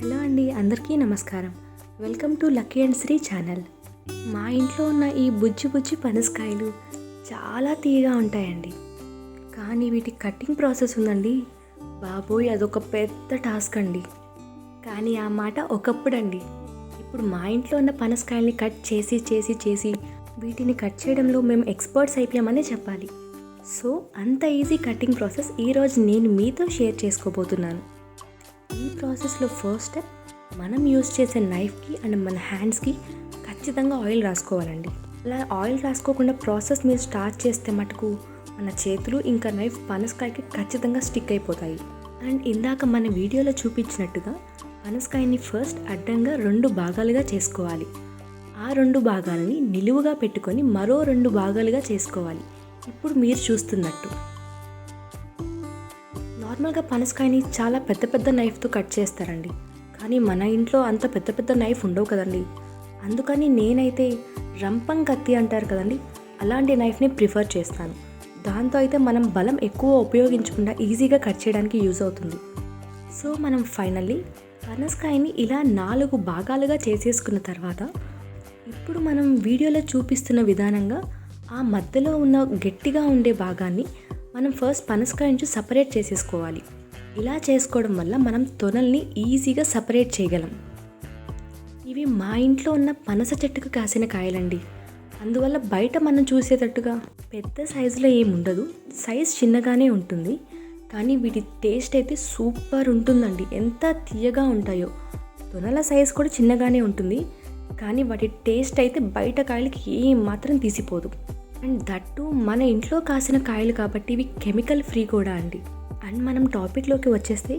Hello అండి, అందరికీ నమస్కారం. Welcome to Lucky and Sri channel. మా ఇంట్లో ఉన్న ఈ బుజ్జి బుజ్జి పనసకాయలు చాలా తీయగా ఉంటాయండి. కానీ వీటి కటింగ్ ప్రాసెస్ ఉందండి, బాబోయ్ అదొక పెద్ద టాస్క్ అండి. కానీ ఆ మాట ఒకప్పుడండి. ఇప్పుడు మా ఇంట్లో ఉన్న పనసకాయల్ని కట్ చేసి చేసి చేసి వీటిని కట్ చేయడంలో మేము ఎక్స్పర్ట్స్ అయిపోయామనే చెప్పాలి. సో అంత ఈజీ కటింగ్ ప్రాసెస్ ఈరోజు నేను మీతో షేర్ చేసుకోబోతున్నాను. ఈ ప్రాసెస్లో ఫస్ట్ స్టెప్, మనం యూజ్ చేసే నైఫ్కి అండ్ మన హ్యాండ్స్కి ఖచ్చితంగా ఆయిల్ రాసుకోవాలండి. అలా ఆయిల్ రాసుకోకుండా ప్రాసెస్ మీరు స్టార్ట్ చేస్తే మటుకు మన చేతులు ఇంకా నైఫ్ పనసకాయకి ఖచ్చితంగా స్టిక్ అయిపోతాయి. అండ్ ఇందాక మన వీడియోలో చూపించినట్టుగా పనసకాయని ఫస్ట్ అడ్డంగా 2 భాగాలుగా చేసుకోవాలి. ఆ 2 భాగాలని నిలువుగా పెట్టుకొని మరో 2 భాగాలుగా చేసుకోవాలి. ఇప్పుడు మీరు చూస్తున్నట్టు నార్మల్గా పనసకాయని చాలా పెద్ద పెద్ద నైఫ్తో కట్ చేస్తారండి. కానీ మన ఇంట్లో అంత పెద్ద పెద్ద నైఫ్ ఉండవు కదండి. అందుకని నేనైతే రంపం కత్తి అంటారు కదండి, అలాంటి నైఫ్ని ప్రిఫర్ చేస్తాను. దాంతో అయితే మనం బలం ఎక్కువ ఉపయోగించకుండా ఈజీగా కట్ చేయడానికి యూజ్ అవుతుంది. సో మనం ఫైనల్లీ పనసకాయని ఇలా 4 భాగాలుగా చేసేసుకున్న తర్వాత ఇప్పుడు మనం వీడియోలో చూపిస్తున్న విధానంగా ఆ మధ్యలో ఉన్న గట్టిగా ఉండే భాగాన్ని మనం ఫస్ట్ పనసకాయ నుంచి సపరేట్ చేసేసుకోవాలి. ఇలా చేసుకోవడం వల్ల మనం తొనల్ని ఈజీగా సపరేట్ చేయగలం. ఇవి మా ఇంట్లో ఉన్న పనస చెట్టుకు కాసిన కాయలండి. అందువల్ల బయట మనం చూసేటట్టుగా పెద్ద సైజులో ఏముండదు, సైజ్ చిన్నగానే ఉంటుంది. కానీ వీటి టేస్ట్ అయితే సూపర్ ఉంటుందండి. ఎంత తీయగా ఉంటాయో. తొనల సైజ్ కూడా చిన్నగానే ఉంటుంది, కానీ వాటి టేస్ట్ అయితే బయట కాయలకి ఏం మాత్రం తీసిపోదు. అండ్ దట్టు మన ఇంట్లో కాసిన కాయలు కాబట్టి ఇవి కెమికల్ ఫ్రీ కూడా అండి. అండ్ మనం టాపిక్లోకి వచ్చేస్తే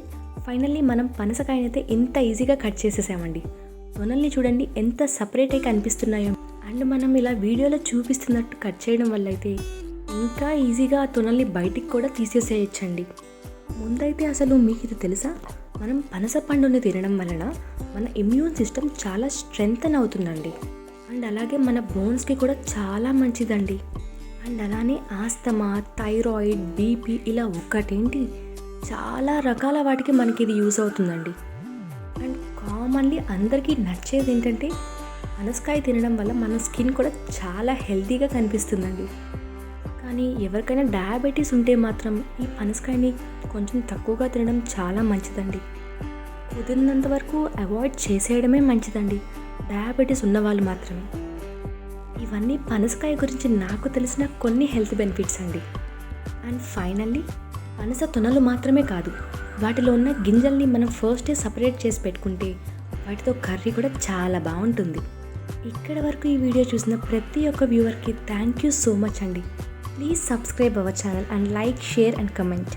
ఫైనల్లీ మనం పనసకాయనైతే ఎంత ఈజీగా కట్ చేసేసామండి. తొనల్ని చూడండి ఎంత సపరేట్ అయి కనిపిస్తున్నాయో. అండ్ మనం ఇలా వీడియోలో చూపిస్తున్నట్టు కట్ చేయడం వల్ల అయితే ఇంకా ఈజీగా ఆ తొనల్ని బయటికి కూడా తీసేసేయచ్చండి. ముందైతే అసలు మీకు ఇది తెలుసా, మనం పనస పండుని తినడం వలన మన ఇమ్యూన్ సిస్టమ్ చాలా స్ట్రెంగ్తన్ అవుతుందండి. అండ్ అలాగే మన బోన్స్కి కూడా చాలా మంచిదండి. అండ్ అలానే ఆస్తమా, థైరాయిడ్, బీపీ ఇలా ఒక్కటేంటి చాలా రకాల వాటికి మనకి ఇది యూజ్ అవుతుందండి. అండ్ కామన్లీ అందరికీ నచ్చేది ఏంటంటే పనసకాయ తినడం వల్ల మన స్కిన్ కూడా చాలా హెల్తీగా కనిపిస్తుందండి. కానీ ఎవరికైనా డయాబెటీస్ ఉంటే మాత్రం ఈ పనసకాయని కొంచెం తక్కువగా తినడం చాలా మంచిదండి. కుదిరినంత వరకు అవాయిడ్ చేసేయడమే మంచిదండి, డయాబెటీస్ ఉన్నవాళ్ళు మాత్రమే. ఇవన్నీ పనసకాయ గురించి నాకు తెలిసిన కొన్ని హెల్త్ బెనిఫిట్స్ అండి. అండ్ ఫైనల్లీ పనస తొనలు మాత్రమే కాదు, వాటిలో ఉన్న గింజల్ని మనం ఫస్టే సపరేట్ చేసి పెట్టుకుంటే వాటితో కర్రీ కూడా చాలా బాగుంటుంది. ఇక్కడ వరకు ఈ వీడియో చూసిన ప్రతి ఒక్క వ్యూవర్కి థ్యాంక్ యూ సో మచ్ అండి. Please subscribe our channel and like, share and comment.